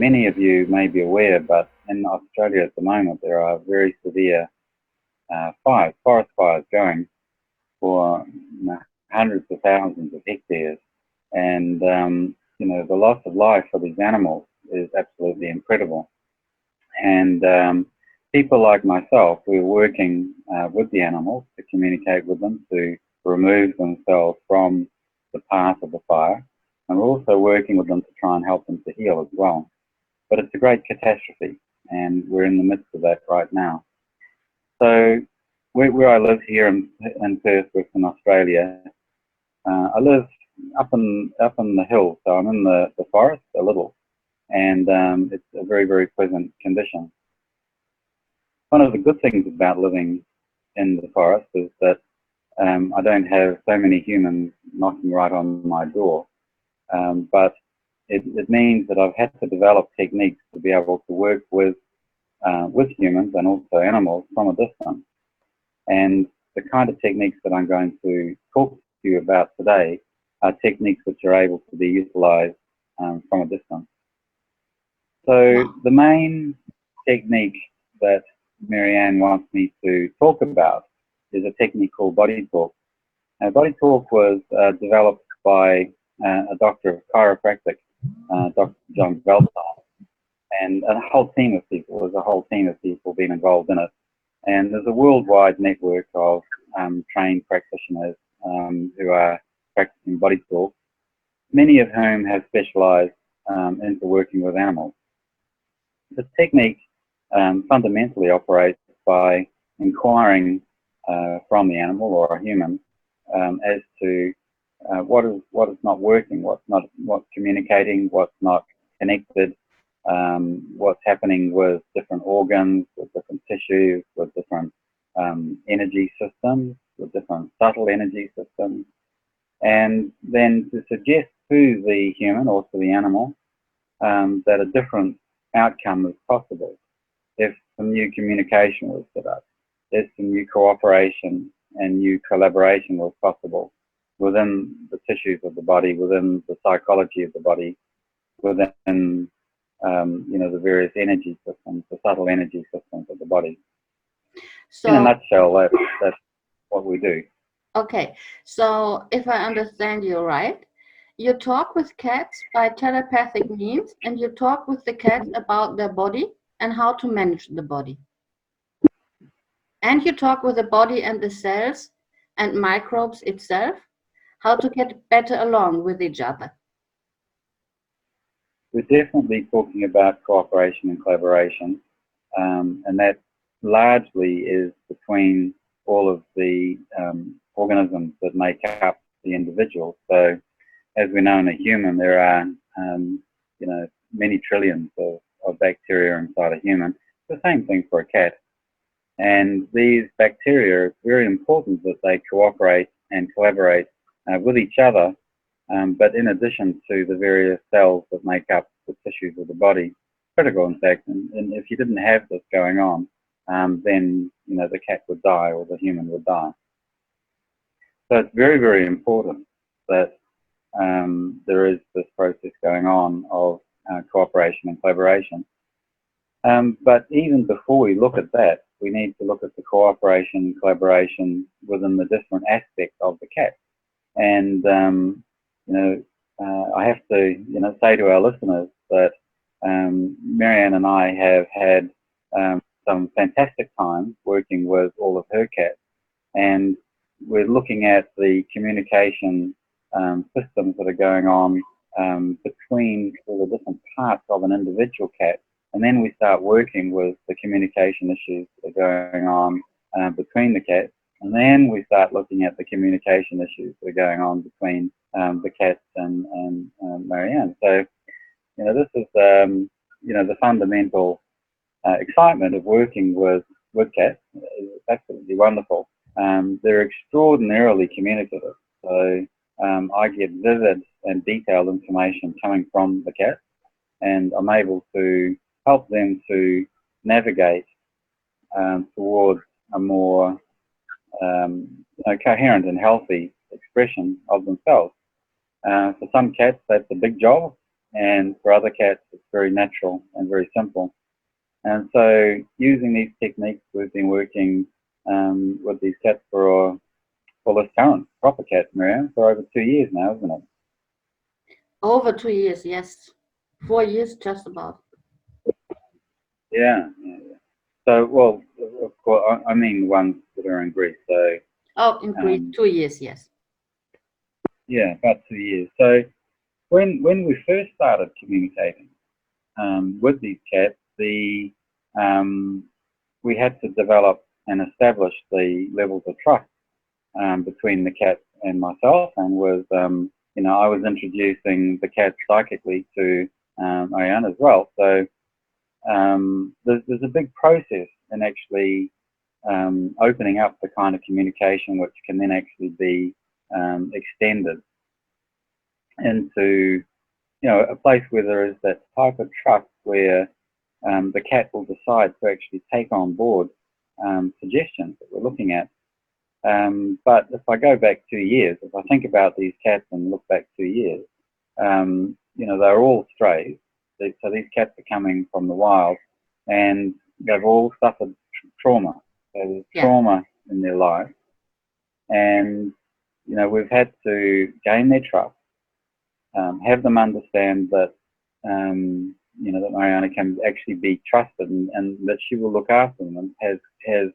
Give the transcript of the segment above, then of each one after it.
many of you may be aware, but in Australia at the moment there are very severe forest fires going for hundreds of thousands of hectares, and the loss of life for these animals is absolutely incredible. And people like myself, we're working with the animals to communicate with them, to remove themselves from the path of the fire, and we're also working with them to try and help them to heal as well. But it's a great catastrophe, and we're in the midst of that right now. So where I live here in Perth, Western Australia, I live up in the hills, so I'm in the forest a little, and it's a very, very pleasant condition. One of the good things about living in the forest is that I don't have so many humans knocking right on my door, but it means that I've had to develop techniques to be able to work with humans and also animals from a distance. And the kind of techniques that I'm going to talk to you about today are techniques which are able to be utilized from a distance. So the main technique that Marianne wants me to talk about is a technique called Body Talk. Now, Body Talk was developed by a doctor of chiropractic, Dr. John Belton, and a whole team of people. There's a whole team of people been involved in it. And there's a worldwide network of trained practitioners who are practicing Body Talk, many of whom have specialized into working with animals. The technique fundamentally operates by inquiring from the animal or a human as to what is not working, what's communicating, what's not connected, what's happening with different organs, with different tissues, with different energy systems, with different subtle energy systems, and then to suggest to the human or to the animal that a different outcome is possible if some new communication was set up, if some new cooperation and new collaboration was possible within the tissues of the body, within the psychology of the body, within the various energy systems, the subtle energy systems of the body. So, in a nutshell, that's what we do. Okay, so if I understand you right, you talk with cats by telepathic means, and you talk with the cats about their body and how to manage the body. And you talk with the body and the cells and microbes itself, how to get better along with each other. We're definitely talking about cooperation and collaboration, and that largely is between all of the organisms that make up the individual. So, as we know in a human, there are many trillions of bacteria inside a human. It's the same thing for a cat. And these bacteria, it's very important that they cooperate and collaborate with each other, but in addition to the various cells that make up the tissues of the body. Critical, in fact, and if you didn't have this going on, then the cat would die or the human would die. So it's very, very important that there is this process going on of cooperation and collaboration. But even before we look at that, we need to look at the cooperation and collaboration within the different aspects of the cat. And I have to say to our listeners that Marianne and I have had some fantastic time working with all of her cats, and we're looking at the communication systems that are going on between all the different parts of an individual cat. And then we start working with the communication issues that are going on between the cats. And then we start looking at the communication issues that are going on between the cats and Marianne. So, this is, the fundamental excitement of working with cats. It's absolutely wonderful. They're extraordinarily communicative. So I get vivid and detailed information coming from the cats, and I'm able to help them to navigate towards a more coherent and healthy expression of themselves. For some cats, that's a big job, and for other cats it's very natural and very simple. And so using these techniques, we've been working with these cats for this current proper cat, Miriam, for over 2 years now, isn't it? Over 2 years, yes. 4 years just about. Yeah. So, well, of course, I mean the ones that are in Greece. So, Oh, in Greece, 2 years, yes. yeah, about 2 years. So, when we first started communicating with these cats, we had to develop and establish the levels of trust between the cats and myself, and was I was introducing the cats psychically to Ariane as well. So there's a big process in actually opening up the kind of communication which can then actually be extended into a place where there is that type of trust where the cat will decide to actually take on board suggestions that we're looking at. But if I go back 2 years, if I think about these cats and look back 2 years, they're all strays. So these cats are coming from the wild, and they've all suffered trauma. So there's trauma in their life, and we've had to gain their trust, have them understand that that Mariana can actually be trusted, and that she will look after them and has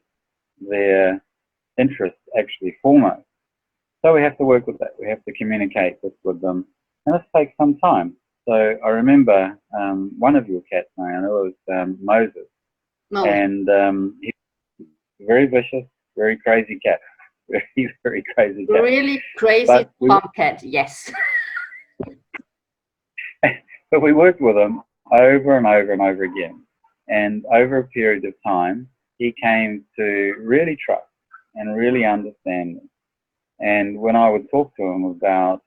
their interests actually foremost. So we have to work with that. We have to communicate this with them, and this takes some time. So I remember one of your cats, Mariana, was Moses. And he was a very vicious, very crazy cat. Very, very crazy cat. Really crazy tomcat, yes. But we worked with him over and over and over again. And over a period of time, he came to really trust and really understand me. And when I would talk to him about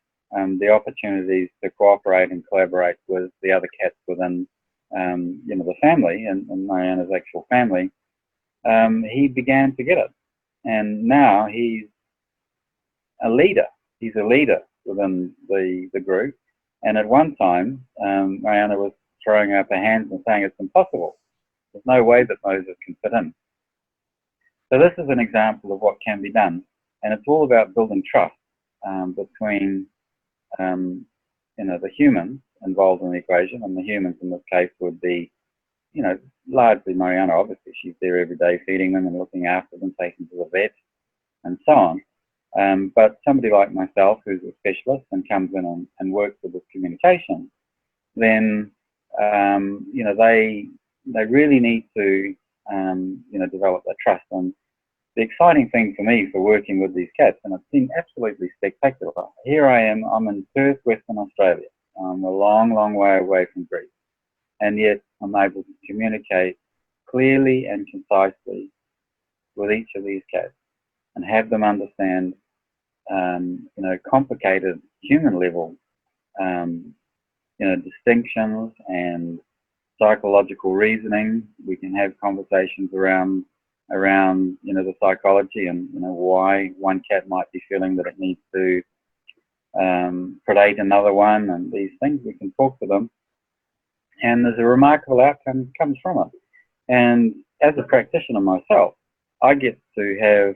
the opportunities to cooperate and collaborate with the other cats within the family and Mariana's actual family, he began to get it. And now he's a leader. He's a leader within the group. And at one time, Mariana was throwing up her hands and saying it's impossible. There's no way that Moses can fit in. So this is an example of what can be done. And it's all about building trust between the humans involved in the equation, and the humans in this case would be, largely Mariana. Obviously, she's there every day feeding them and looking after them, taking them to the vet, and so on. But somebody like myself, who's a specialist and comes in and works with this communication, then they really need to develop that trust. And the exciting thing for me for working with these cats, and it's been absolutely spectacular. Here I am, I'm in Perth, Western Australia. I'm a long, long way away from Greece. And yet I'm able to communicate clearly and concisely with each of these cats and have them understand, complicated human level, distinctions and psychological reasoning. We can have conversations around the psychology and why one cat might be feeling that it needs to predate another one, and these things. We can talk to them, and there's a remarkable outcome comes from it. And as a practitioner myself, I get to have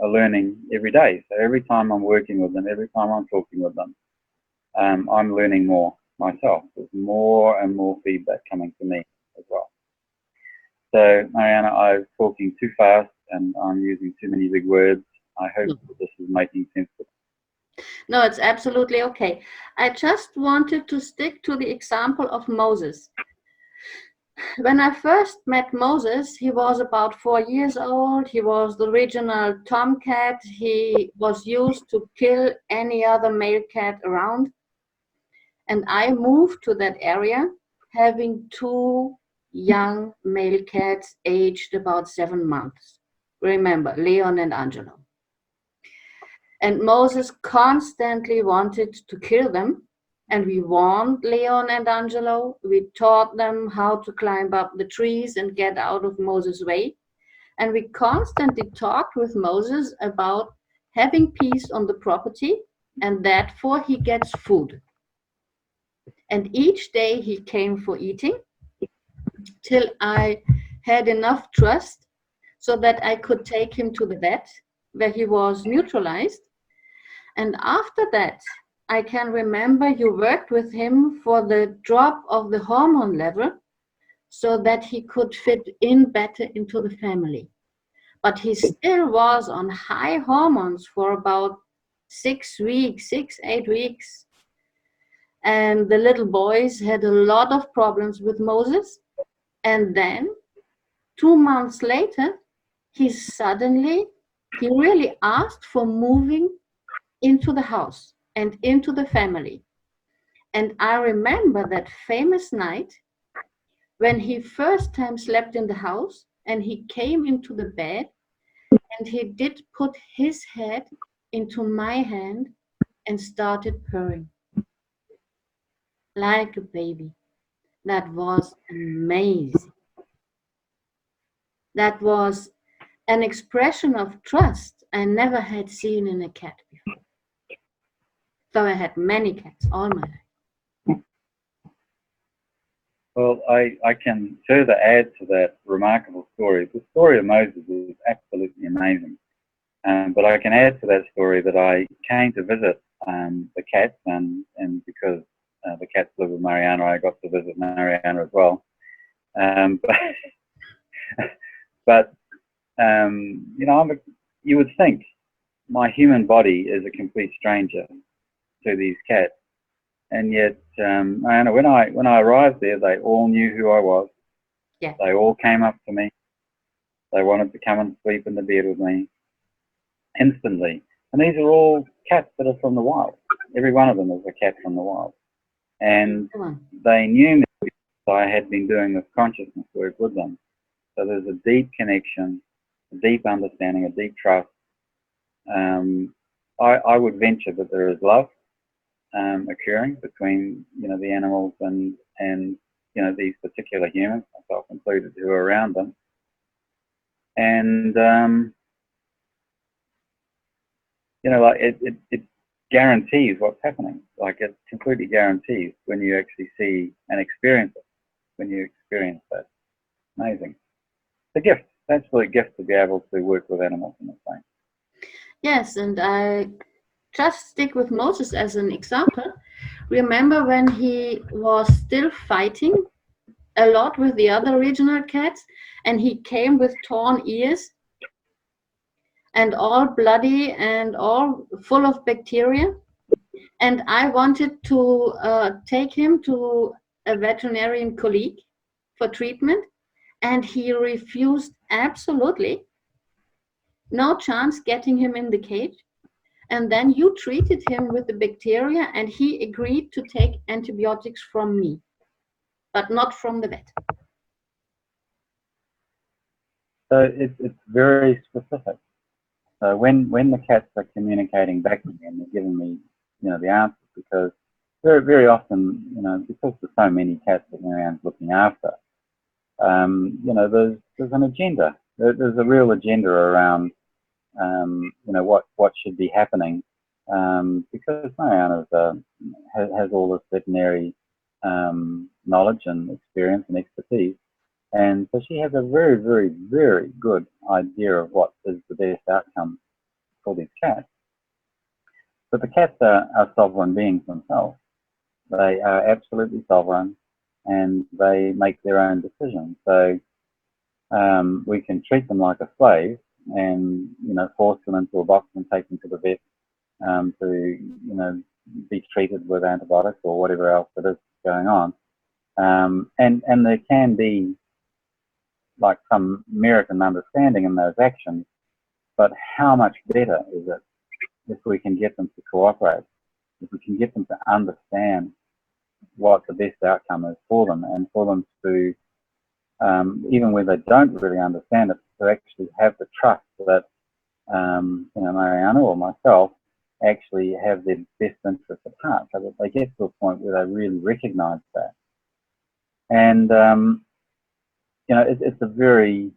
a learning every day. So every time I'm working with them, every time I'm talking with them, I'm learning more myself. There's more and more feedback coming to me as well. So, Mariana, I'm talking too fast and I'm using too many big words. I hope that this is making sense. No, it's absolutely okay. I just wanted to stick to the example of Moses. When I first met Moses, he was about 4 years old. He was the regional tomcat. He was used to kill any other male cat around. And I moved to that area having 2 young male cats aged about 7 months. Remember, Leon and Angelo. And Moses constantly wanted to kill them. And we warned Leon and Angelo. We taught them how to climb up the trees and get out of Moses' way. And we constantly talked with Moses about having peace on the property, and therefore he gets food. And each day he came for eating till I had enough trust so that I could take him to the vet where he was neutralized. And after that, I can remember you worked with him for the drop of the hormone level so that he could fit in better into the family. But he still was on high hormones for about 6 weeks, 8 weeks. And the little boys had a lot of problems with Moses. And then 2 months later, he really asked for moving into the house and into the family. And I remember that famous night when he first time slept in the house and he came into the bed and he did put his head into my hand and started purring like a baby. That was amazing. That was an expression of trust I never had seen in a cat before. So I had many cats all my life. Well, I can further add to that remarkable story. The story of Moses is absolutely amazing. But I can add to that story that I came to visit the cats, and because the cats live with Mariana, I got to visit Mariana as well. But you know, you would think my human body is a complete stranger to these cats, and yet Mariana, when I arrived there, they all knew who I was. Yeah. They all came up to me. They wanted to come and sleep in the bed with me instantly. And these are all cats that are from the wild. Every one of them is a cat from the wild. And they knew me because I had been doing this consciousness work with them. So there's a deep connection, a deep understanding, a deep trust. I would venture that there is love occurring between, you know, the animals and you know, these particular humans, myself included, who are around them. And you know, like it guarantees what's happening. Like it completely guarantees when you actually see and experience it. When you experience that, amazing. It's a gift. It's absolutely a gift to be able to work with animals in this way. Yes, and I just stick with Moses as an example. Remember when he was still fighting a lot with the other regional cats, and he came with torn ears and all bloody and all full of bacteria. And I wanted to take him to a veterinarian colleague for treatment, and he refused absolutely. No chance getting him in the cage. And then you treated him with the bacteria, and he agreed to take antibiotics from me, but not from the vet. So it's very specific. So when the cats are communicating back to me and they're giving me, you know, the answers, because very, very often, you know, because there's so many cats that Marianne's looking after, you know, there's an agenda. There's a real agenda around, you know, what should be happening, because Marianne has all this veterinary knowledge and experience and expertise. And so she has a very, very, very good idea of what is the best outcome for these cats. But the cats are sovereign beings themselves. They are absolutely sovereign, and they make their own decisions. So we can treat them like a slave and, you know, force them into a box and take them to the vet to, you know, be treated with antibiotics or whatever else that is going on. And there can be like some merit and understanding in those actions, but how much better is it if we can get them to cooperate, if we can get them to understand what the best outcome is for them, and for them to, even when they don't really understand it, to actually have the trust that, you know, Mariana or myself actually have their best interest at heart, so that they get to a point where they really recognize that. And you know, it's a very,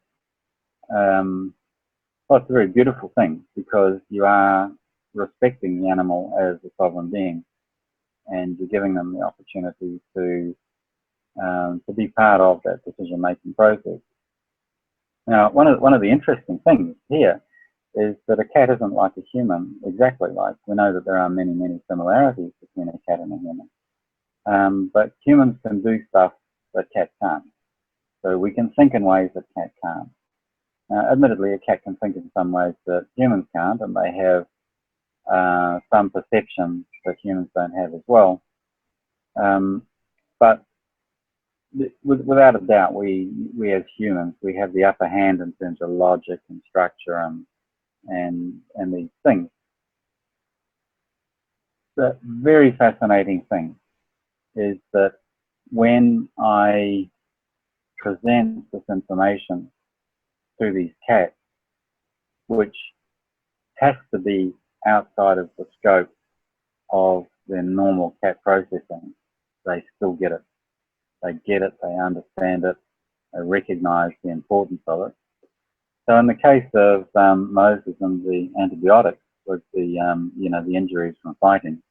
well, it's a very beautiful thing, because you are respecting the animal as a sovereign being. and you're giving them the opportunity to be part of that decision-making process. Now, one of the interesting things here is that a cat isn't like a human exactly like. We know that there are many, many similarities between a cat and a human. But humans can do stuff that cats can't. So we can think in ways that cats can't. Now, admittedly, a cat can think in some ways that humans can't, and they have some perception that humans don't have as well. But without a doubt, we as humans, we have the upper hand in terms of logic and structure and these things. The very fascinating thing is that when I present this information to these cats, which has to be outside of the scope of their normal cat processing, they still get it. They get it, they understand it, they recognize the importance of it. So in the case of Moses and the antibiotics with the the injuries from fighting,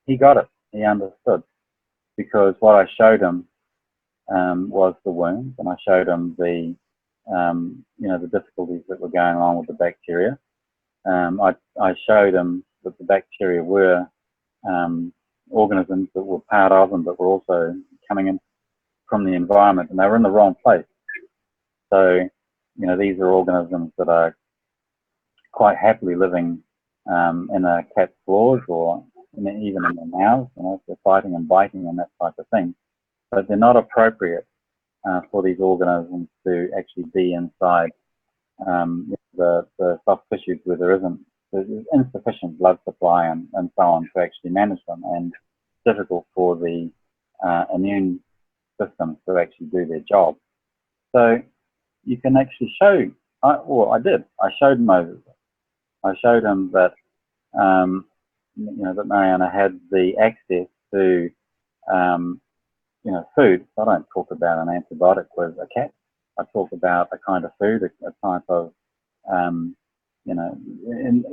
he got it, he understood, because what I showed him was the wounds, and I showed him the the difficulties that were going on with the bacteria. I showed him that the bacteria were organisms that were part of them, but were also coming in from the environment, and they were in the wrong place. So, these are organisms that are quite happily living in a cat's claws or even in their mouths, they're fighting and biting and that type of thing. But they're not appropriate for these organisms to actually be inside the soft tissues where there's insufficient blood supply and so on to actually manage them, and difficult for the immune system to actually do their job. So you can actually show, I did. I showed Moses. I showed him that that Mariana had the access to food. I don't talk about an antibiotic with a cat. I talk about a kind of food, a type of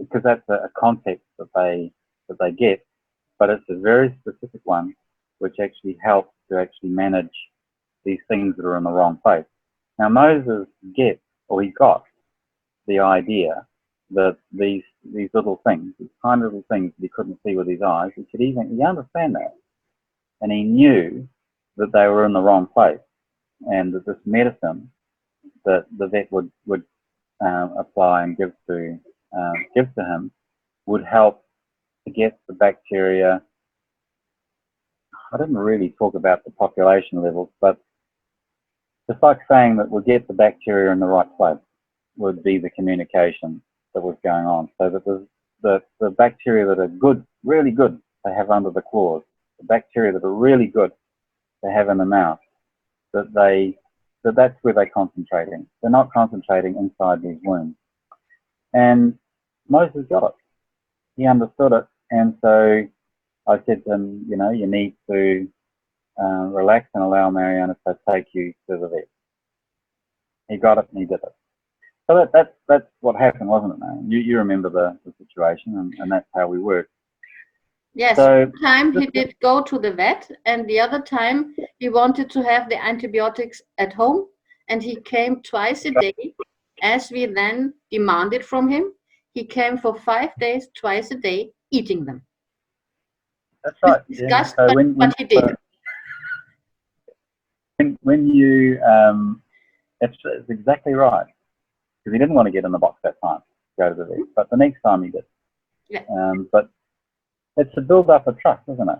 because that's a context that they get, but it's a very specific one which actually helps to actually manage these things that are in the wrong place. Now Moses he got the idea that these little things, these tiny little things that he couldn't see with his eyes, he understand that, and he knew that they were in the wrong place, and that this medicine that the vet would apply and give to him would help to get the bacteria. I didn't really talk about the population levels, but it's like saying that we'll get the bacteria in the right place would be the communication that was going on. So that the bacteria that are good, really good, to have under the claws, the bacteria that are really good to have in the mouth, that's where they're concentrating. They're not concentrating inside these wounds. And Moses got it. He understood it. And so I said to him, you need to relax and allow Mariana to take you to the vet. He got it and he did it. So that's what happened, wasn't it, Mariana? You remember the situation, and that's how we worked. Yes, so, one time he did go to the vet, and the other time he wanted to have the antibiotics at home, and he came twice a day, as we then demanded from him. He came for 5 days, twice a day, eating them. That's right. Disgust, yeah. So but he did. When you, it's exactly right, because he didn't want to get in the box that time to go to the vet, but the next time he did. Yeah. But it's a build-up of trust, isn't it?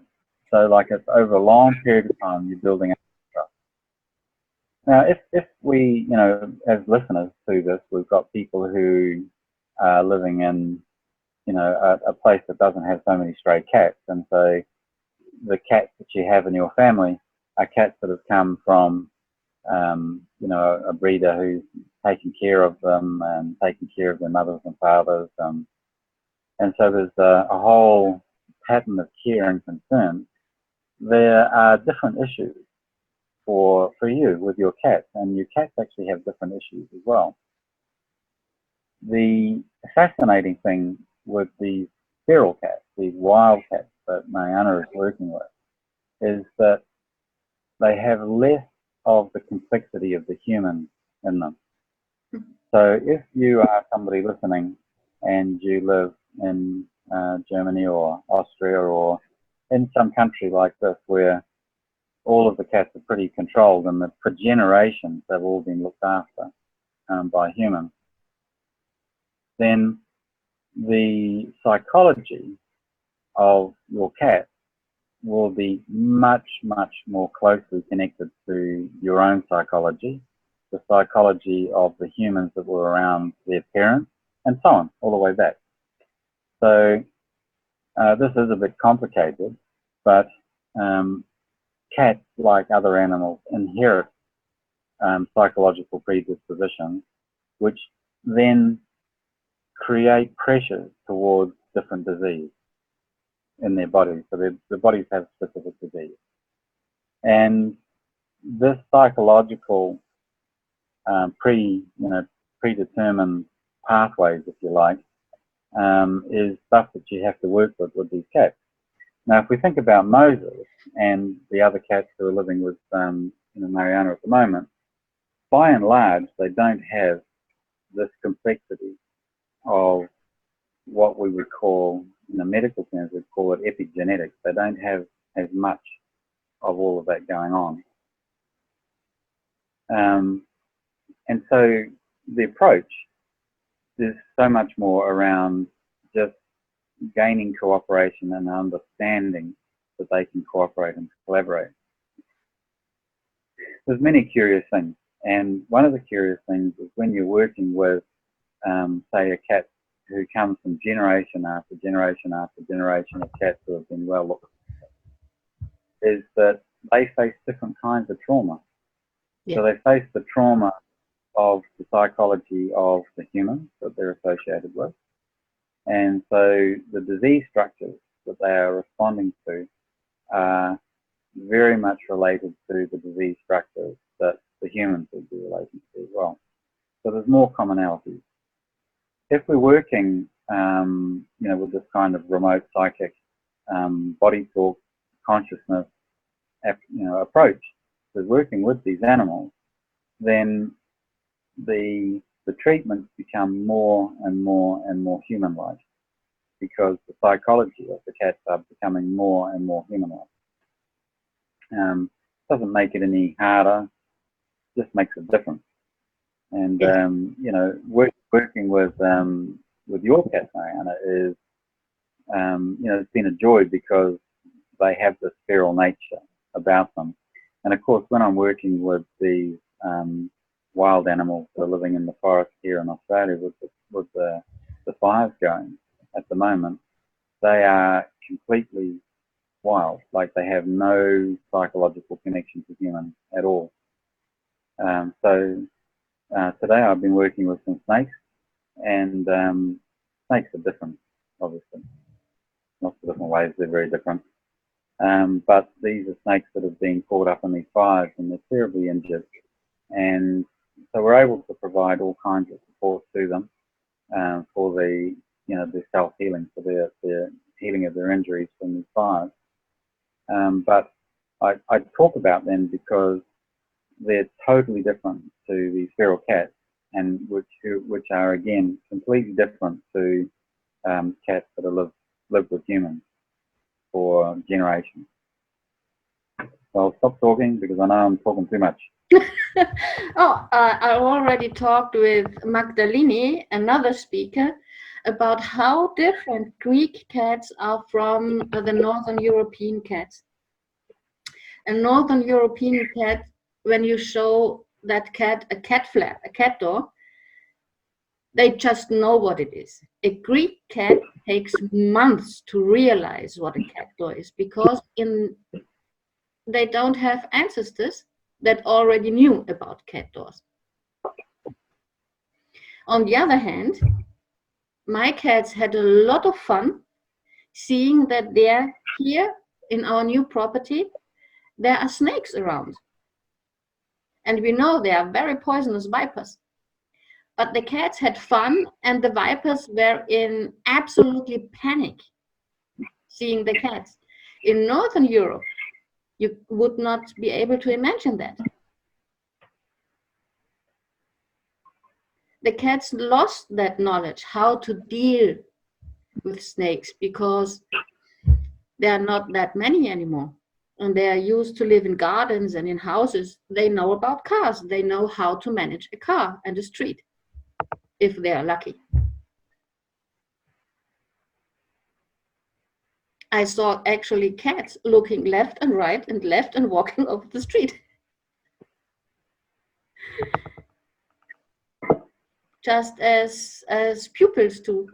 So, like, it's over a long period of time you're building up trust. Now, if we, as listeners to this, we've got people who are living in, a place that doesn't have so many stray cats, and so the cats that you have in your family are cats that have come from, a breeder who's taking care of them and taking care of their mothers and fathers, and so there's a whole pattern of care and concern. There are different issues for you with your cats, and your cats actually have different issues as well. The fascinating thing with these feral cats, these wild cats, that Mariana is working with is that they have less of the complexity of the human in them. So if you are somebody listening and you live in Germany or Austria or in some country like this where all of the cats are pretty controlled and that for generations they've all been looked after by humans, then the psychology of your cat will be much, much more closely connected to your own psychology, the psychology of the humans that were around their parents, and so on, all the way back. So this is a bit complicated, but cats, like other animals, inherit psychological predispositions, which then create pressures towards different disease in their bodies. So their bodies have specific disease. And this psychological predetermined pathways, if you like, is stuff that you have to work with these cats. Now, if we think about Moses and the other cats who are living with Mariana at the moment, by and large, they don't have this complexity of what we would call, in the medical terms, we'd call it epigenetics. They don't have as much of all of that going on. And so the approach is so much more around just gaining cooperation and understanding that they can cooperate and collaborate. There's many curious things, and one of the curious things is when you're working with, say, a cat who comes from generation after generation after generation of cats who have been well looked after, is that they face different kinds of trauma. Yeah. So they face the trauma of the psychology of the humans that they're associated with. And so the disease structures that they are responding to are very much related to the disease structures that the humans would be relating to as well. So there's more commonalities. If we're working, with this kind of remote psychic body talk consciousness, approach to working with these animals, then the treatments become more and more and more human-like, because the psychology of the cats are becoming more and more human-like. Doesn't make it any harder, just makes it different. And working with your cat, Mariana, is it's been a joy because they have this feral nature about them. And of course, when I'm working with these wild animals that are living in the forest here in Australia with the fires going at the moment, they are completely wild. Like, they have no psychological connection to humans at all. So today I've been working with some snakes, and snakes are different, obviously. Lots of different ways, they're very different. But these are snakes that have been caught up in these fires and they're terribly injured. And so we're able to provide all kinds of support to them for their self-healing, for their healing of their injuries from these fires. But I talk about them because they're totally different to these feral cats, and which are again completely different to cats that have lived with humans for generations. So I'll stop talking because I know I'm talking too much. I already talked with Magdalini, another speaker, about how different Greek cats are from the Northern European cats. A Northern European cat, when you show that cat a cat door, they just know what it is. A Greek cat takes months to realize what a cat door is, because they don't have ancestors that already knew about cat doors. On the other hand, my cats had a lot of fun seeing that here in our new property, there are snakes around. And we know they are very poisonous vipers. But the cats had fun, and the vipers were in absolutely panic. seeing the cats. In Northern Europe, you would not be able to imagine that. The cats lost that knowledge, how to deal with snakes, because there are not that many anymore. And they are used to live in gardens and in houses. They know about cars. They know how to manage a car and a street, if they are lucky. I saw actually cats looking left and right and left and walking over the street. Just as pupils do,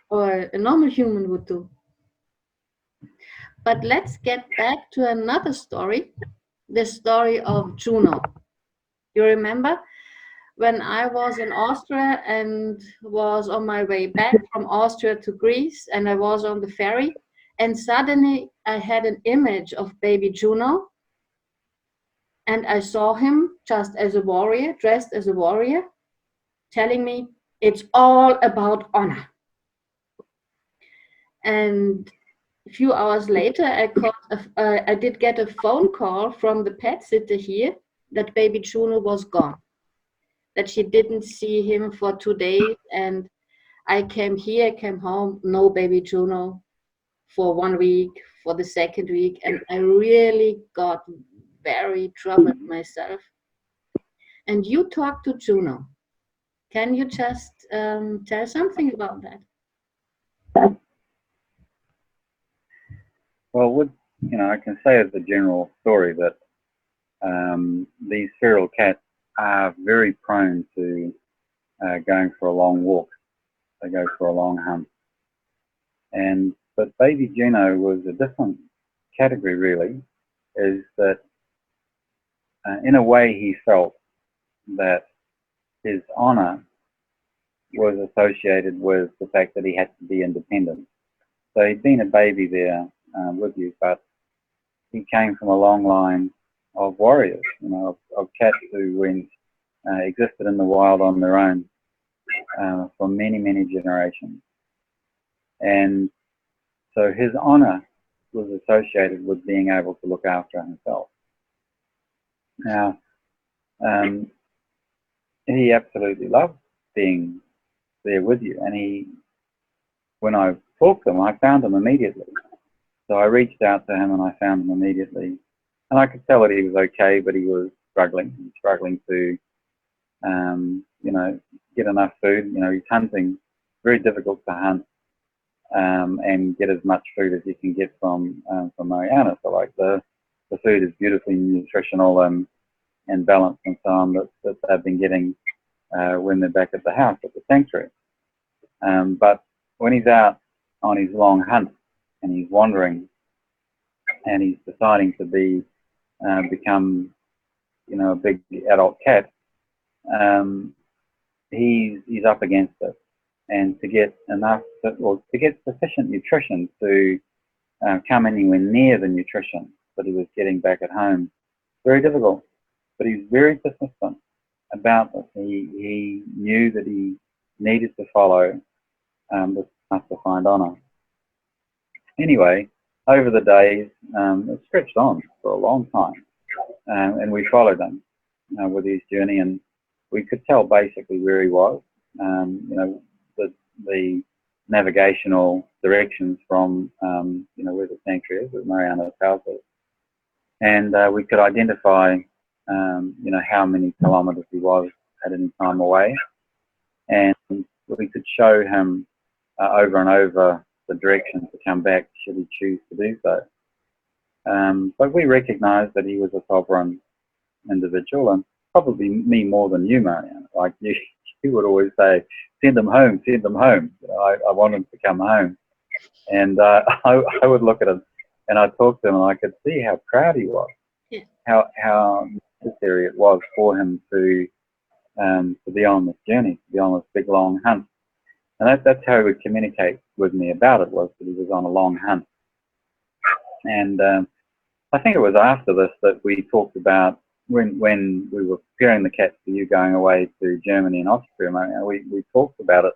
or a normal human would do. But let's get back to another story, the story of Juno. You remember when I was in Austria and was on my way back from Austria to Greece, and I was on the ferry, and suddenly I had an image of baby Juno, and I saw him just as a warrior, dressed as a warrior, telling me it's all about honor. And a few hours later, I did get a phone call from the pet sitter here that baby Juno was gone, that she didn't see him for 2 days. And I came home, no baby Juno for 1 week, for the second week. And I really got very troubled myself. And you talked to Juno. Can you just tell something about that? Well, I can say as a general story that these feral cats are very prone to going for a long walk. They go for a long hunt. But baby Juno was a different category, really, is that in a way he felt that his honor was associated with the fact that he had to be independent. So he'd been a baby there with you, but he came from a long line of warriors, of cats who existed in the wild on their own for many, many generations. And so his honor was associated with being able to look after himself. Now, he absolutely loved being there with you. And when I talked to him, I found him immediately. So I reached out to him and I found him immediately. And I could tell that he was okay, but he was struggling. He was struggling to, get enough food. He's hunting. Very difficult to hunt and get as much food as you can get from Mariana. So like the food is beautifully nutritional and balanced and so on that they've been getting when they're back at the house at the sanctuary. But when he's out on his long hunt and he's wandering and he's deciding to become a big adult cat, he's up against it. And to get sufficient nutrition to come anywhere near the nutrition that he was getting back at home, very difficult. But he's very persistent about this. He knew that he needed to follow this path to find honor. Anyway, over the days, it stretched on for a long time, and we followed him with his journey, and we could tell basically where he was. The navigational directions from where the sanctuary is, where Mariana's house is, and we could identify how many kilometers he was at any time away, and we could show him over and over the direction to come back should he choose to do so. But we recognized that he was a sovereign individual, and probably me more than you, Mariana. Like you would always say, send them home, send them home. I want him to come home. And I would look at him and I'd talk to him and I could see how proud he was, how necessary it was for him to be on this journey, to be on this big long hunt. And that's how he would communicate with me about it, was that he was on a long hunt. And I think it was after this that we talked about when we were preparing the cats for you going away to Germany and Austria. We talked about it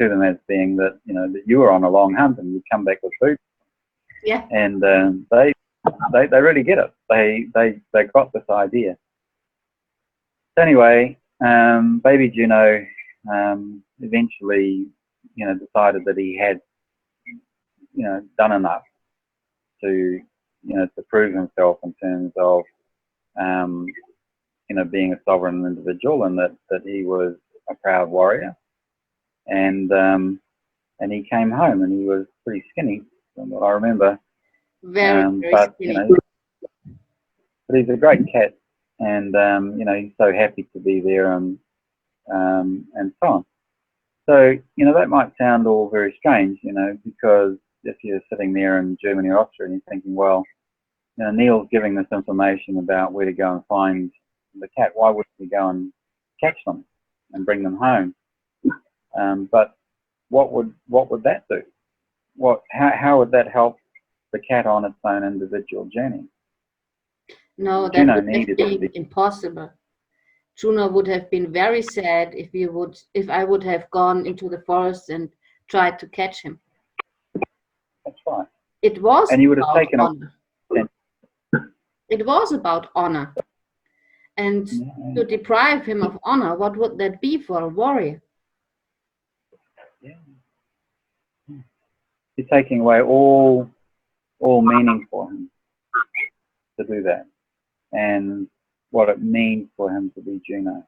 to them as being that, you know, that you were on a long hunt and you'd come back with food. Yeah. And they really get it. They got this idea. So anyway, baby Juno eventually, you know, decided that he had, you know, done enough to, you know, to prove himself in terms of, you know, being a sovereign individual, and that he was a proud warrior. And he came home, and he was pretty skinny, from what I remember. Very but skinny. you know, but he's a great cat, and you know, he's so happy to be there, and so on. So, you know, that might sound all very strange, you know, because if you're sitting there in Germany or Austria and you're thinking, well, you know, Neil's giving this information about where to go and find the cat. Why wouldn't he go and catch them and bring them home? But what would that do? How would that help the cat on its own individual journey? No, that Juno would have needed to been be. impossible. Juno would have been very sad if I would have gone into the forest and tried to catch him. That's right. It was And you would have about taken honor. It was about honor. And to deprive him of honor, what would that be for a warrior? Yeah. You're taking away all meaning for him to do that, and what it means for him to be Juno.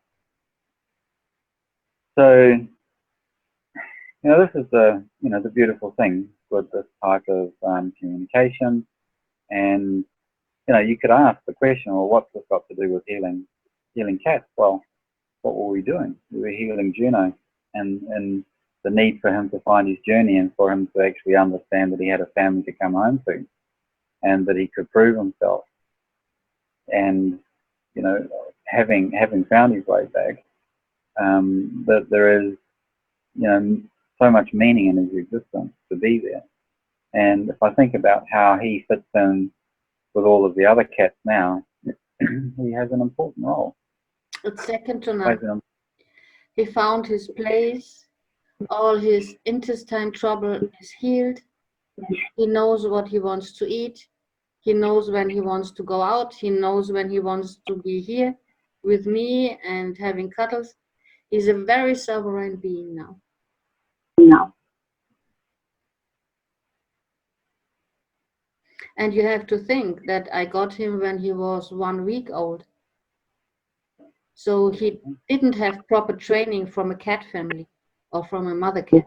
So, you know, this is the beautiful thing with this type of communication. And, you know, you could ask the question, well, what's this got to do with healing cats? Well, what were we doing? We were healing Juno, and the need for him to find his journey, and for him to actually understand that he had a family to come home to, and that he could prove himself. And, you know, having found his way back, that there is, you know, so much meaning in his existence to be there. And if I think about how he fits in with all of the other cats now, he has an important role. It's second to none. He found his place. All his intestine trouble is healed. He knows what he wants to eat. He knows when he wants to go out. He knows when he wants to be here with me and having cuddles. He's a very sovereign being now. And you have to think that I got him when he was 1 week old. So he didn't have proper training from a cat family or from a mother cat.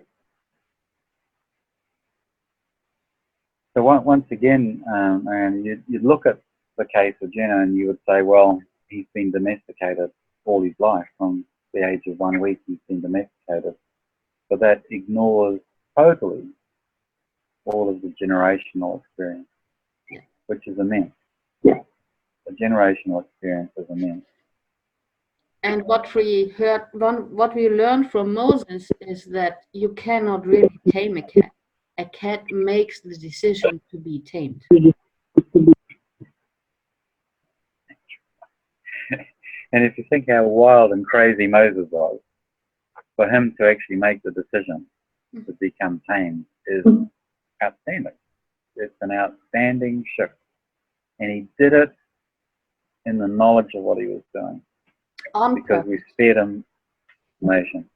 So once again, and you'd look at the case of Juno and you would say, well, he's been domesticated all his life. From the age of 1 week, he's been domesticated. But that ignores totally all of the generational experience, which is immense. The generational experience is immense. And what we learned from Moses is that you cannot really tame a cat. A cat makes the decision to be tamed. And if you think how wild and crazy Moses was, for him to actually make the decision to become tamed is outstanding. It's an outstanding shift. And he did it in the knowledge of what he was doing. Because we spared him information.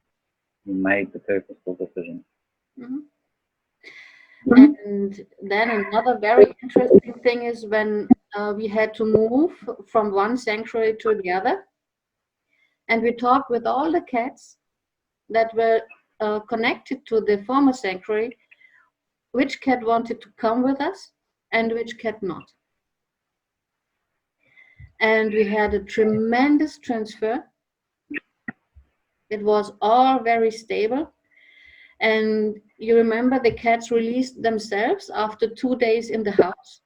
He made the purposeful decision. And then another very interesting thing is when we had to move from one sanctuary to the other. And we talked with all the cats that were connected to the former sanctuary, which cat wanted to come with us and which cat not. And we had a tremendous transfer. It was all very stable. And you remember the cats released themselves after 2 days in the house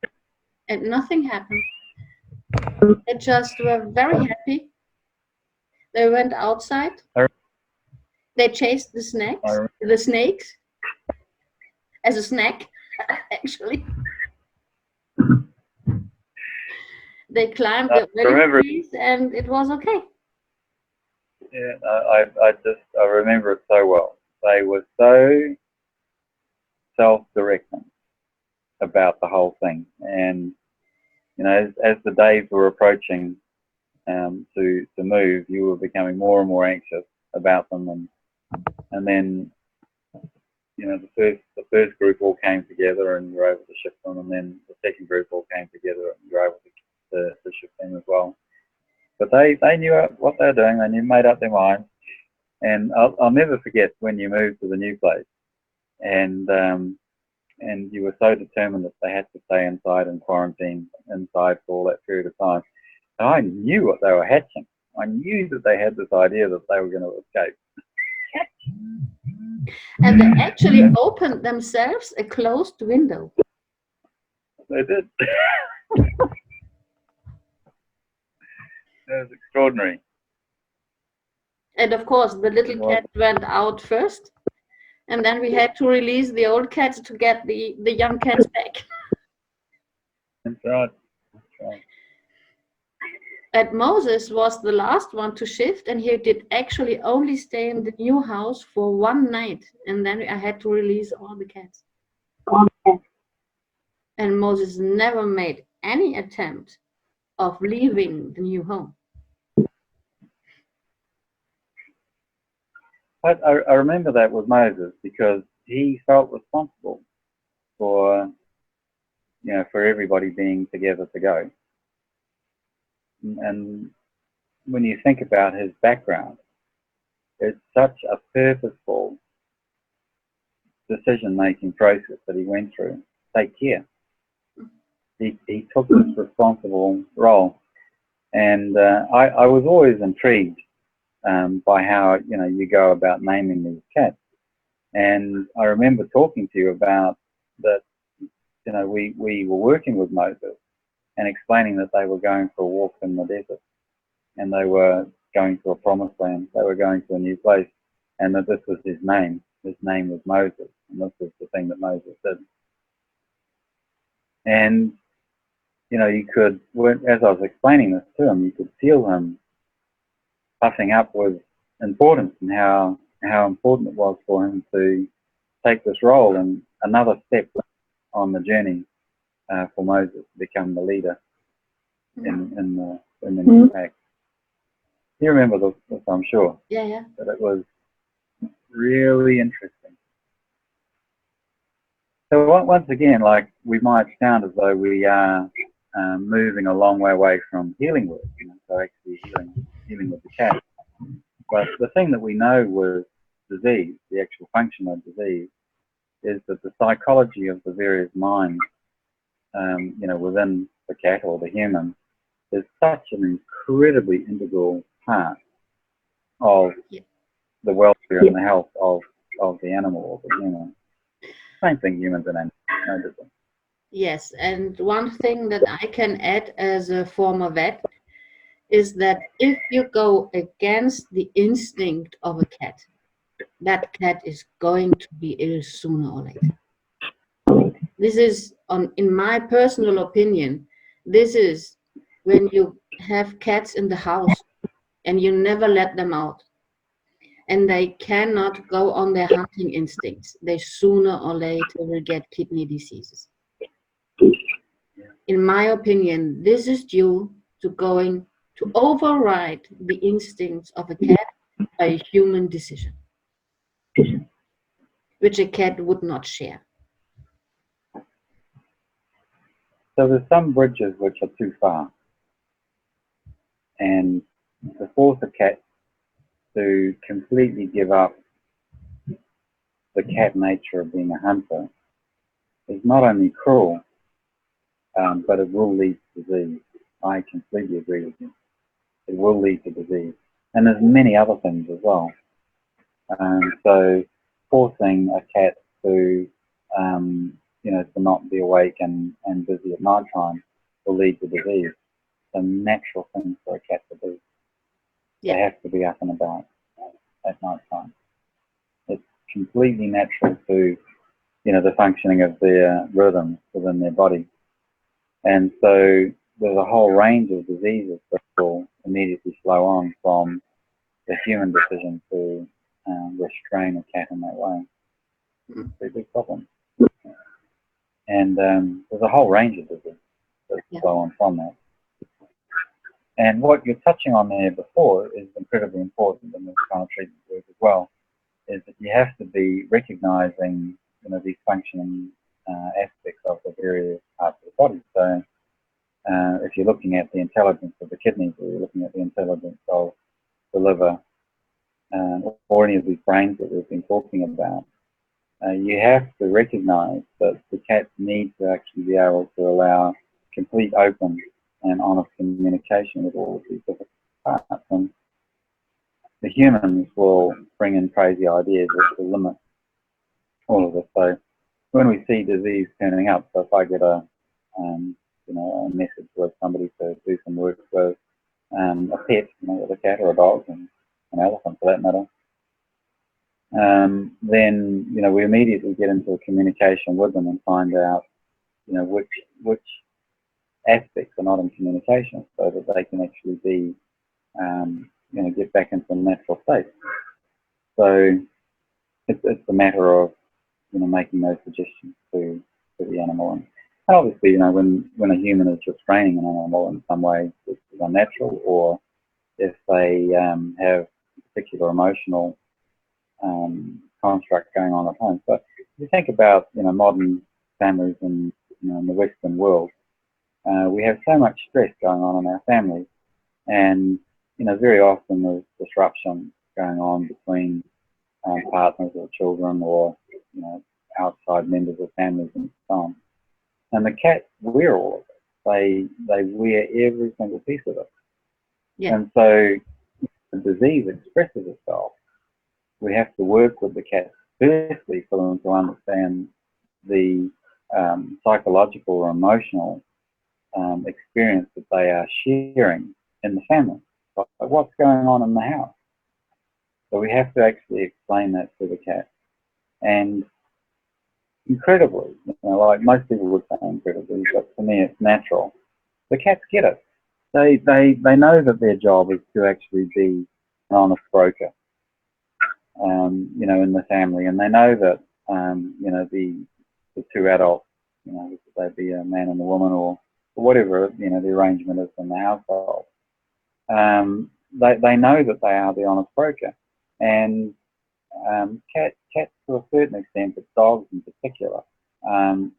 and nothing happened. They just were very happy. They went outside. They chased the snakes as a snack, actually. They climbed the trees and it was okay. Yeah, I remember it so well. they were so self-directing about the whole thing. And, you know, as the days were approaching to move, you were becoming more and more anxious about them. And then, you know, the first group all came together and you were able to shift them, and then the second group all came together and you were able to shift them as well. But they knew what they were doing. They made up their minds. And I'll never forget when you moved to the new place, and you were so determined that they had to stay inside and quarantine inside for all that period of time. And I knew what they were hatching. I knew that they had this idea that they were going to escape. And they actually opened themselves a closed window. They did. That was extraordinary. And of course, the little cat went out first, and then we had to release the old cats to get the young cats back. That's right. That's right. And Moses was the last one to shift, and he did actually only stay in the new house for one night, and then I had to release all the cats. And Moses never made any attempt of leaving the new home. But I remember that with Moses because he felt responsible for, you know, for everybody being together to go. And when you think about his background, it's such a purposeful decision-making process that he went through. Take care. He took this responsible role, and I was always intrigued by how, you know, you go about naming these cats. And I remember talking to you about that, you know, we were working with Moses and explaining that they were going for a walk in the desert, and they were going to a promised land, they were going to a new place, and that this was his name. His name was Moses, and this was the thing that Moses did. And, you know, you could, as I was explaining this to him, you could feel him puffing up with importance and how important it was for him to take this role, and another step on the journey for Moses to become the leader in the new pack. You remember this, I'm sure. Yeah. But it was really interesting. So once again, like, we might sound as though we are moving a long way away from healing work, you know, so actually healing with the cat. But the thing that we know with disease, the actual function of disease, is that the psychology of the various minds, you know, within the cat or the human, is such an incredibly integral part of the welfare and the health of the animal or the human. Same thing, humans and animals, no different. Yes, and one thing that I can add as a former vet is that if you go against the instinct of a cat, that cat is going to be ill sooner or later. This is, in my personal opinion, this is when you have cats in the house and you never let them out, and they cannot go on their hunting instincts. They sooner or later will get kidney diseases. In my opinion, this is due to going to override the instincts of a cat by a human decision, which a cat would not share. So there's some bridges which are too far, and to force a cat to completely give up the cat nature of being a hunter is not only cruel, but it will lead to disease. I completely agree with you. It will lead to disease. And there's many other things as well. So forcing a cat to, you know, to not be awake and busy at night time will lead to disease. It's a natural thing for a cat to do. Yeah. They have to be up and about at night time. It's completely natural to, you know, the functioning of their rhythms within their body. And so there's a whole range of diseases that will immediately flow on from the human decision to restrain a cat in that way. Mm. It's a big problem. And there's a whole range of diseases that flow on from that. And what you're touching on there before is incredibly important in this kind of treatment work as well, is that you have to be recognizing, you know, these functioning aspects of the various parts of the body. So if you're looking at the intelligence of the kidneys, or you're looking at the intelligence of the liver, or any of these brains that we've been talking about, you have to recognize that the cats need to actually be able to allow complete open and honest communication with all of these different parts. And the humans will bring in crazy ideas which will limit all of this. So when we see disease turning up, so if I get a you know, a message with somebody to do some work with a pet, you know, with a cat or a dog and an elephant for that matter, then, you know, we immediately get into a communication with them and find out, you know, which aspects are not in communication, so that they can actually be, you know, get back into a natural state. So it's a matter of, you know, making those suggestions to the animal. And obviously, you know, when a human is restraining an animal in some way which is unnatural, or if they have particular emotional construct going on at home. So if you think about, you know, modern families in, you know, in the Western world, we have so much stress going on in our families, and, you know, very often there's disruption going on between partners or children, or, you know, outside members of families and so on. And the cats wear all of it. They wear every single piece of it. Yeah. And so the disease expresses itself. We have to work with the cats firstly for them to understand the psychological or emotional experience that they are sharing in the family. Like, what's going on in the house? So we have to actually explain that to the cat. And incredibly, you know, like most people would say incredibly, but for me it's natural, the cats get it. They know that their job is to actually be an honest broker, you know, in the family, and they know that, you know, the two adults, you know, whether they be a man and a woman, or whatever, you know, the arrangement is in the household, they know that they are the honest broker. And cats to a certain extent, but dogs in particular,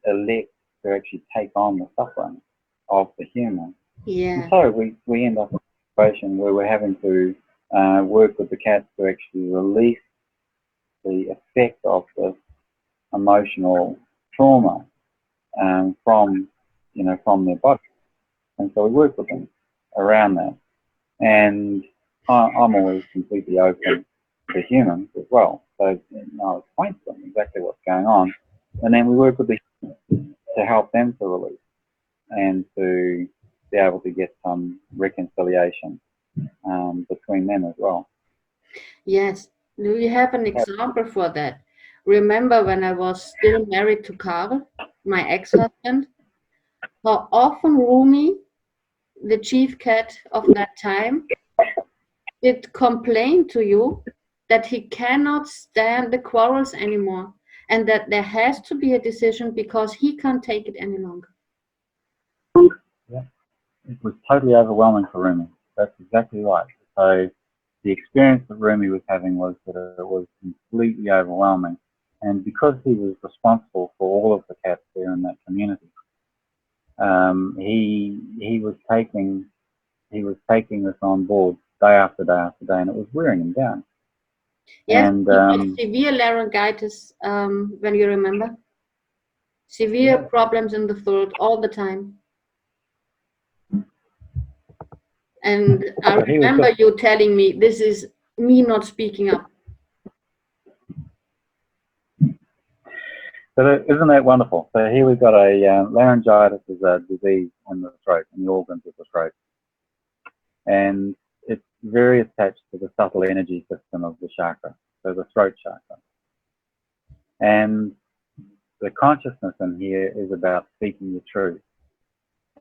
elect to actually take on the suffering of the human. Yeah. And so we end up in a situation where we're having to work with the cats to actually release the effect of this emotional trauma from, you know, from their body. And so we work with them around that. And I'm always completely open to humans as well. So, you know, I'll explain to them exactly what's going on. And then we work with the humans to help them to release and to be able to get some reconciliation between them as well. Yes. Do you have an example for that? Remember when I was still married to Karl, my ex-husband, how often Rumi, the chief cat of that time, did complain to you that he cannot stand the quarrels anymore, and that there has to be a decision because he can't take it any longer. Yeah, it was totally overwhelming for Rumi. That's exactly right. So the experience that Rumi was having was that it was completely overwhelming, and because he was responsible for all of the cats there in that community, he was taking this on board day after day after day, and it was wearing him down. Yes, and he had severe laryngitis, when you remember. Severe problems in the throat all the time. And I remember you telling me, this is me not speaking up. So isn't that wonderful? So here we've got a laryngitis is a disease in the throat, in the organs of the throat. And it's very attached to the subtle energy system of the chakra, so the throat chakra. And the consciousness in here is about speaking the truth.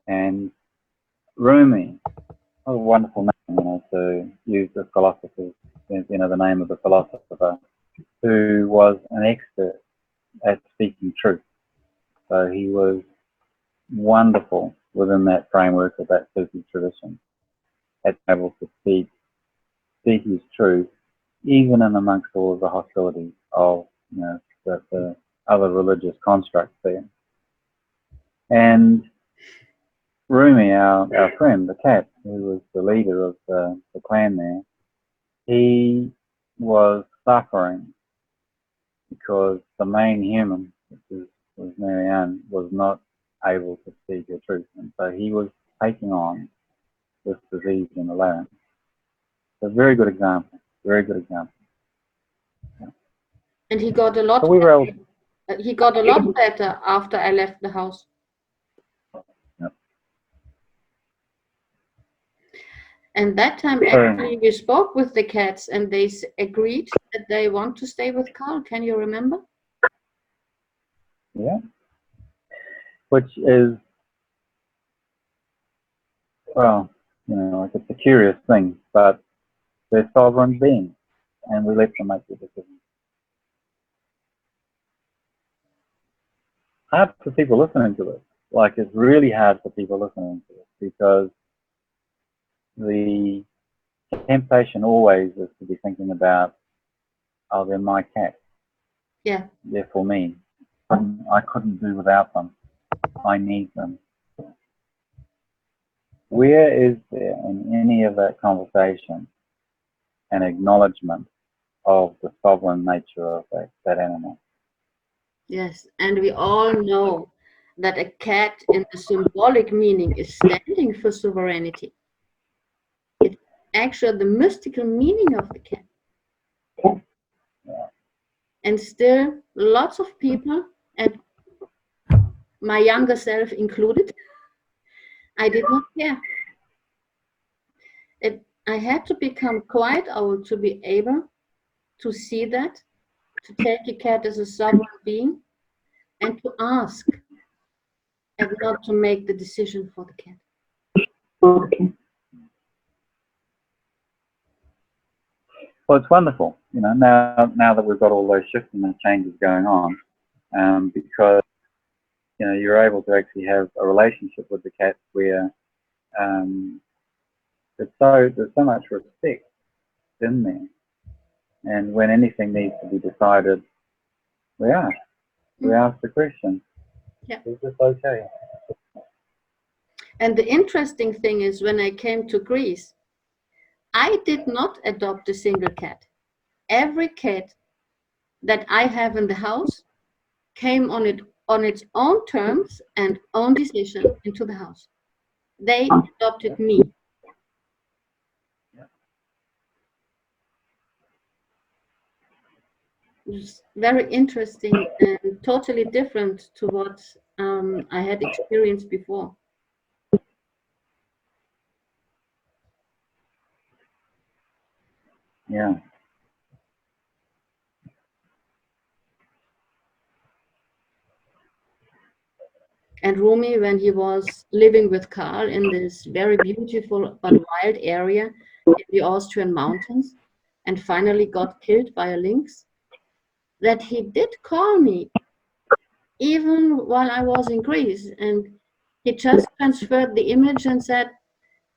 And Rumi, what a wonderful name, you know, to use the philosopher's you know, the name of the philosopher, who was an expert at speaking truth. So he was wonderful within that framework of that Sufi tradition, at able to speak his truth, even in amongst all of the hostility of, you know, the other religious constructs there. And Rumi, our friend, the cat, who was the leader of the clan there, he was suffering because the main human, which was Marianne, was not able to speak her truth. And so he was taking on this disease in the larynx. So a very good example, very good example. Yeah. And he got a lot. So we were able, he got a lot better after I left the house. Yep. And that time, actually, we spoke with the cats, and they agreed that they want to stay with Carl. Can you remember? Yeah. Which is, well, you know, like, it's a curious thing, but they're sovereign beings, and we let them make the decision. Hard for people listening to this. Like, it's really hard for people listening to this, because the temptation always is to be thinking about, oh, they're my cat. Yeah. They're for me. I couldn't do without them. I need them. Where is there in any of that conversation an acknowledgement of the sovereign nature of that animal? Yes, and we all know that a cat in the symbolic meaning is standing for sovereignty. It's actually the mystical meaning of the cat. Yeah. And still, lots of people, and my younger self included, I did not care. I had to become quite old to be able to see that, to take a cat as a sovereign being, and to ask, and not to make the decision for the cat. Well, it's wonderful, you know, now that we've got all those shifts and changes going on, because, you know, you're able to actually have a relationship with the cat where there's so much respect in there, and when anything needs to be decided, we ask the question. Yeah. Is this okay? And the interesting thing is, when I came to Greece, I did not adopt a single cat. Every cat that I have in the house came on its own terms and own decision into the house. They adopted me. It's very interesting and totally different to what I had experienced before. Yeah. And Rumi, when he was living with Karl in this very beautiful but wild area in the Austrian mountains, and finally got killed by a lynx, that he did call me even while I was in Greece, and he just transferred the image and said,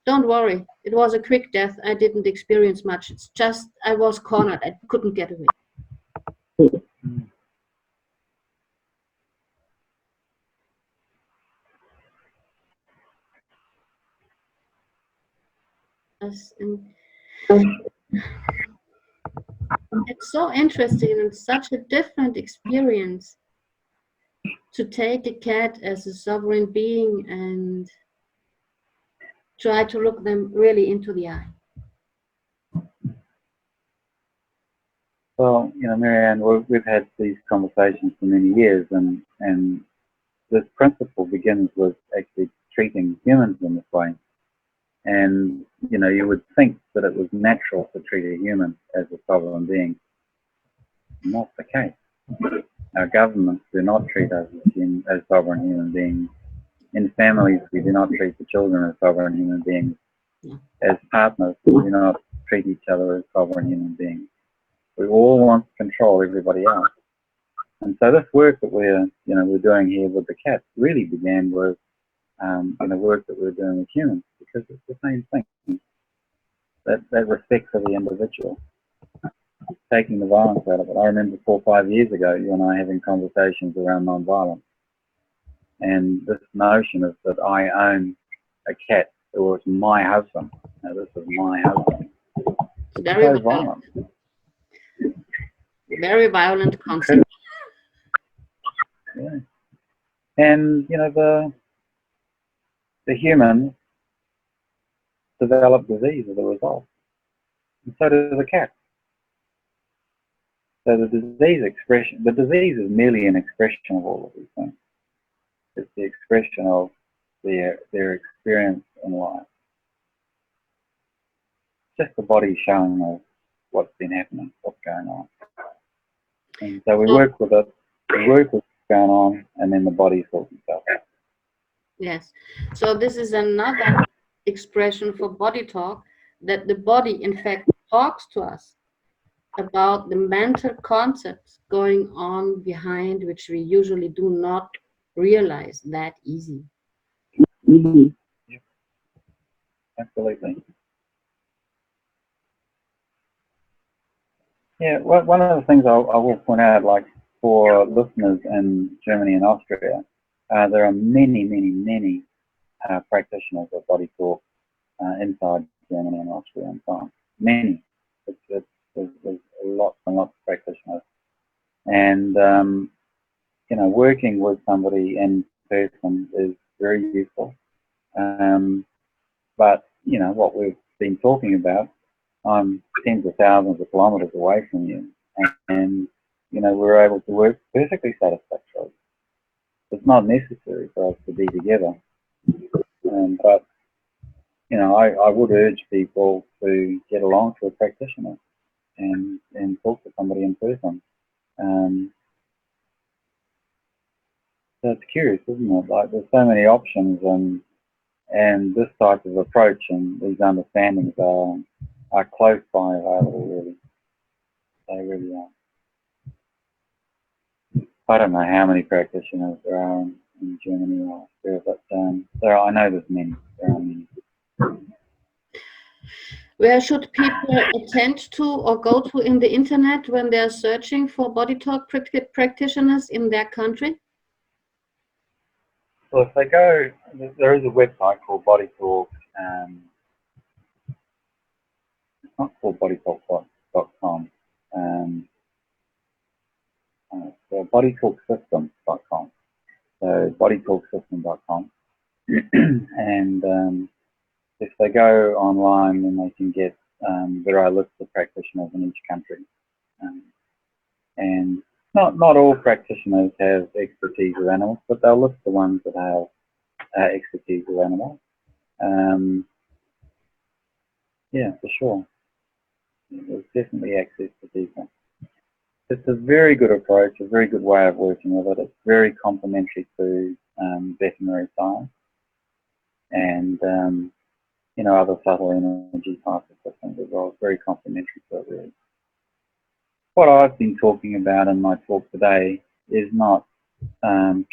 "Don't worry, it was a quick death. I didn't experience much. It's just I was cornered. I couldn't get away." It's so interesting and such a different experience to take a cat as a sovereign being and try to look them really into the eye. Well, you know, Marianne, we've had these conversations for many years, and this principle begins with actually treating humans in this way. And, you know, you would think that it was natural to treat a human as a sovereign being. Not the case. Our governments do not treat us as sovereign human beings. In families, we do not treat the children as sovereign human beings. as partners. We do not treat each other as sovereign human beings. We all want to control everybody else. And so this work that we're doing here with the cats really began with work that we're doing with humans, because it's the same thing. That respect for the individual, taking the violence out of it. I remember 4 or 5 years ago, you and I having conversations around non-violence, and this notion of that I own a cat, or it's my husband. Now, this is my husband. It's very violent. Very violent concept. Yeah. And the humans develop disease as a result, and so do the cats. So the disease is merely an expression of all of these things. It's the expression of their experience in life. Just the body showing us what's been happening, what's going on. And so we work with it, we work with what's going on, and then the body sorts itself out. Yes. So this is another expression for body talk, that the body in fact talks to us about the mental concepts going on behind, which we usually do not realize that easy. Mm-hmm. Yep. Absolutely. Yeah, well, one of the things I will point out, like for listeners in Germany and Austria, there are many practitioners of body talk inside Germany and Austria and so on. Many. There's lots and lots of practitioners. And, working with somebody in person is very useful. But, what we've been talking about, I'm tens of thousands of kilometers away from you, and we're able to work perfectly satisfactorily. It's not necessary for us to be together, but I would urge people to get along to a practitioner and talk to somebody in person. So it's curious, isn't it? Like, there's so many options, and this type of approach and these understandings are close by available, really. They really are. I don't know how many practitioners there are in Germany or Australia, but I know there's many. There are many. Where should people attend to or go to in the internet when they're searching for body talk practitioners in their country? Well, if they go, there is a website called Body Talk. It's not called bodytalk.com. It's bodytalksystem.com. So bodytalksystem.com. And if they go online, then they can get, there are lists of practitioners in each country. And not all practitioners have expertise with animals, but they'll list the ones that have expertise with animals. Yeah, for sure. There's definitely access to people. It's a very good approach, a very good way of working with it. It's very complementary to veterinary science and other subtle energy types of systems as well. It's very complementary to it, really. What I've been talking about in my talk today is not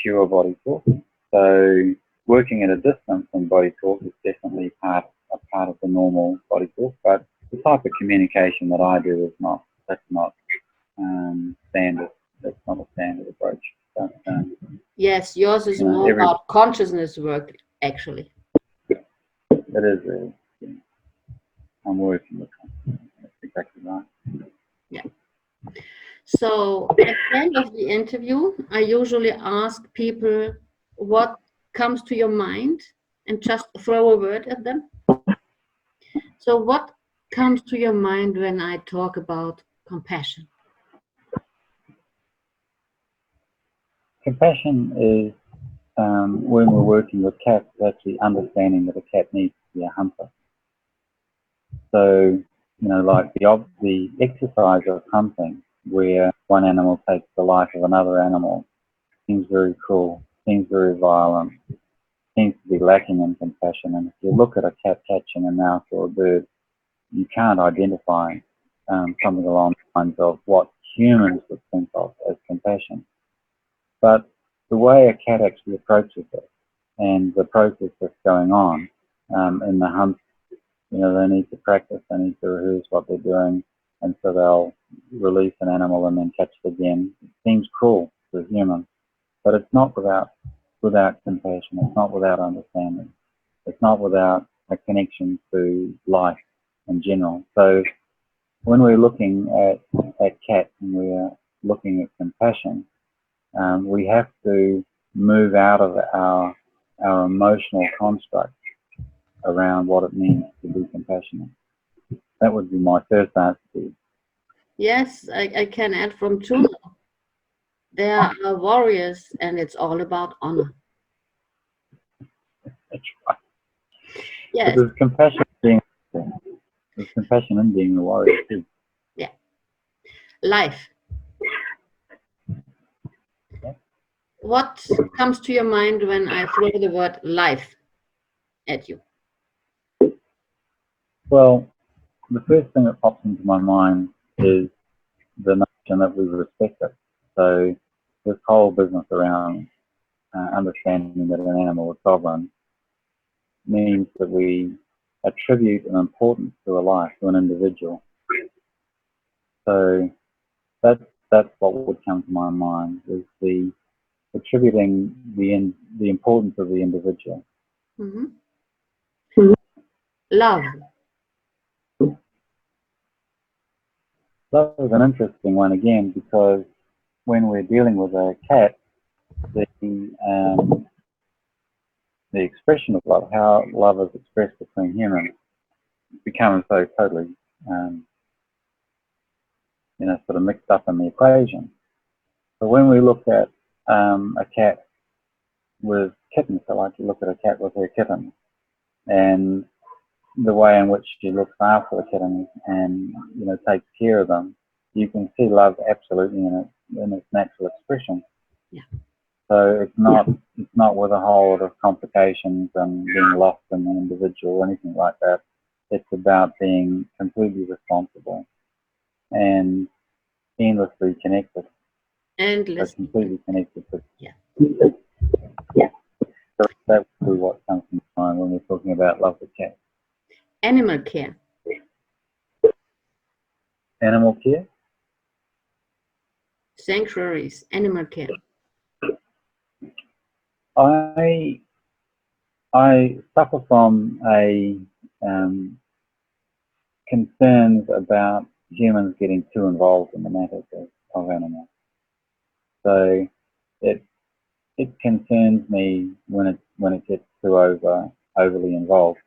pure body talk. So working at a distance in body talk is definitely a part of the normal body talk, but the type of communication that I do is not. That's not standard. That's not a standard approach. But, yes, yours is more about consciousness work, actually. It is really. Yeah. I'm working with consciousness. That's exactly right. Yeah. So at the end of the interview, I usually ask people what comes to your mind and just throw a word at them. So what comes to your mind when I talk about compassion? Compassion is, when we're working with cats, actually understanding that a cat needs to be a hunter. So, like the exercise of hunting, where one animal takes the life of another animal, seems very cruel, seems very violent, seems to be lacking in compassion. And if you look at a cat catching a mouse or a bird, you can't identify something along the lines of what humans would think of as compassion. But the way a cat actually approaches it and the process that's going on in the hunt, they need to practice, they need to rehearse what they're doing, and so they'll release an animal and then catch it again. It seems cruel to humans, but it's not without compassion. It's not without understanding. It's not without a connection to life in general. So when we're looking at cats and we're looking at compassion, we have to move out of our emotional construct around what it means to be compassionate. That would be my first answer to you. Yes, I can add from Tuna. They are warriors, and it's all about honor. That's right. Yes. But there's compassion in being a warrior too. Yeah. Life. Yeah. What comes to your mind when I throw the word life at you? Well, the first thing that pops into my mind is the notion that we respect it. So this whole business around understanding that an animal is sovereign means that we attribute an importance to a life, to an individual. So that's what would come to my mind, is the attributing the importance of the individual. Mm-hmm. Love. Love is an interesting one again, because when we're dealing with a cat, the expression of love, how love is expressed between humans, becomes so totally sort of mixed up in the equation. So when we look at a cat with kittens, I like to look at a cat with her kittens, and the way in which she looks after the kittens and takes care of them, you can see love absolutely in its natural expression. Yeah. So it's not with a whole lot of complications and being lost in an individual or anything like that. It's about being completely responsible and endlessly connected. Endless. So completely connected to. Yeah. Yeah. So that's really what comes to mind when we're talking about love with cats. Animal care. Animal care? Sanctuaries. Animal care. I suffer from concerns about humans getting too involved in the matters of animals. So it concerns me when it gets too overly involved,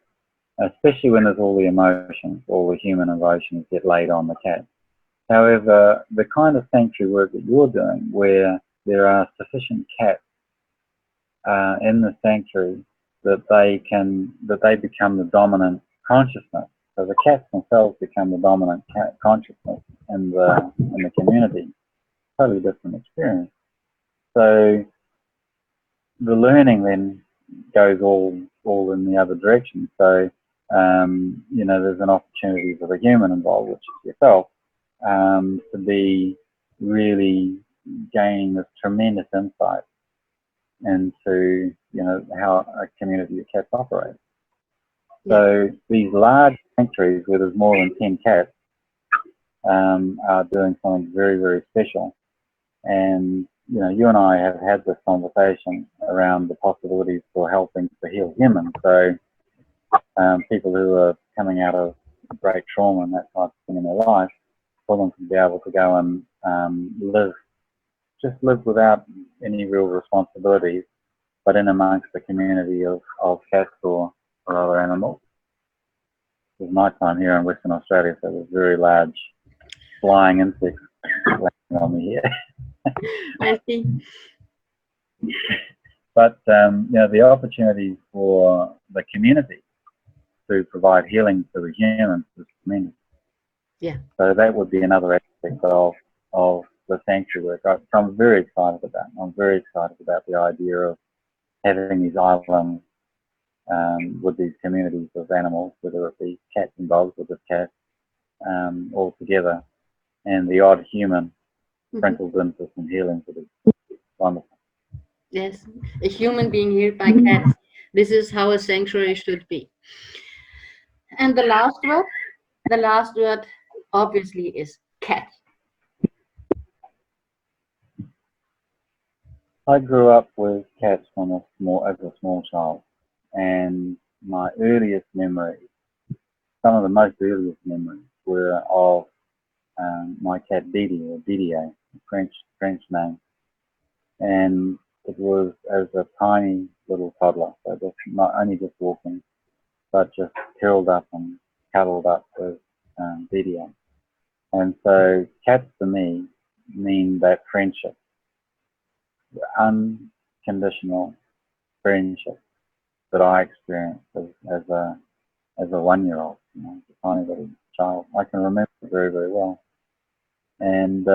especially when there's all the emotions, all the human emotions get laid on the cat. However, the kind of sanctuary work that you're doing, where there are sufficient cats in the sanctuary that they become the dominant consciousness. So the cats themselves become the dominant consciousness in the community. Totally different experience. So the learning then goes all in the other direction. So there's an opportunity for the human involved, which is yourself, to be really gaining this tremendous insight into how a community of cats operates. So these large sanctuaries where there's more than 10 cats are doing something very, very special. And you and I have had this conversation around the possibilities for helping to heal humans. So people who are coming out of great trauma and that type of thing in their life, for them to be able to go and live without any real responsibilities, but in amongst the community of cats or other animals. It was nighttime here in Western Australia, so there's very large flying insects landing on me here. I see. But the opportunities for the community to provide healing to the humans is tremendous. Yeah. So that would be another aspect of the sanctuary work. I'm very excited about. I'm very excited about the idea of having these islands with these communities of animals, whether it be cats and dogs or just cats, all together, and the odd human sprinkled into some healing that is wonderful. Yes, a human being healed by cats. This is how a sanctuary should be. And the last word obviously is cat. I grew up with cats as a small child, and my earliest memories, some of the most earliest memories, were of my cat Didi, or Didier, French name, and it was as a tiny little toddler, so just not only just walking, but just curled up and cuddled up with Didier. And so cats to me mean that friendship, unconditional friendship that I experienced as a 1-year-old, a tiny little child. I can remember it very, very well. And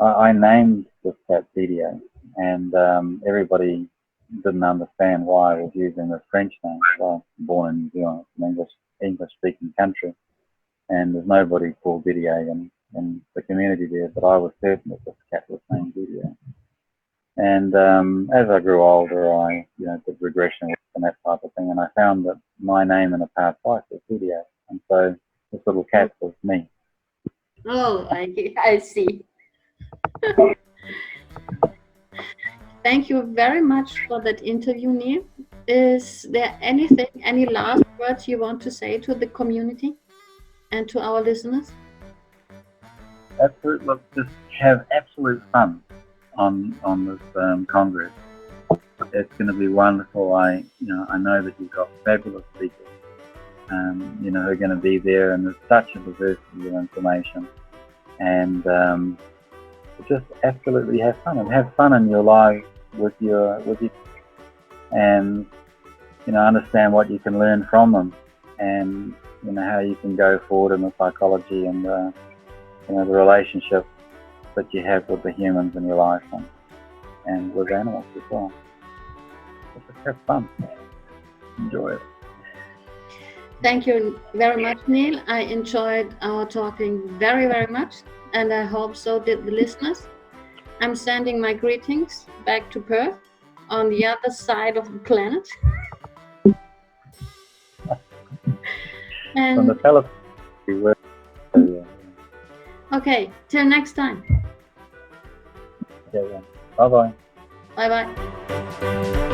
I named this cat Didier, and everybody didn't understand why I was using this French name. I was born in New Zealand, an English-speaking country, and there's nobody called Didier in the community there, but I was certain that this cat was named Didier. And as I grew older, I did regression work and that type of thing, and I found that my name in a past life was Didier, and so this little cat was me. Oh, I see. Thank you very much for that interview, Neil. Is there any last words you want to say to the community and to our listeners? Absolutely. Look, just have absolute fun on this Congress. It's going to be wonderful. I know that you've got fabulous speakers, who are going to be there, and there's such a diversity of information, and just absolutely have fun, and have fun in your lives with your and understand what you can learn from them, and how you can go forward in the psychology and the relationship that you have with the humans in your life and with animals as well. Just have fun, enjoy it. Thank you very much, Neil. I enjoyed our talking very, very much, and I hope so did the listeners. I'm sending my greetings back to Perth on the other side of the planet. From the telepathische. Okay, till next time. Okay, bye-bye. Bye-bye.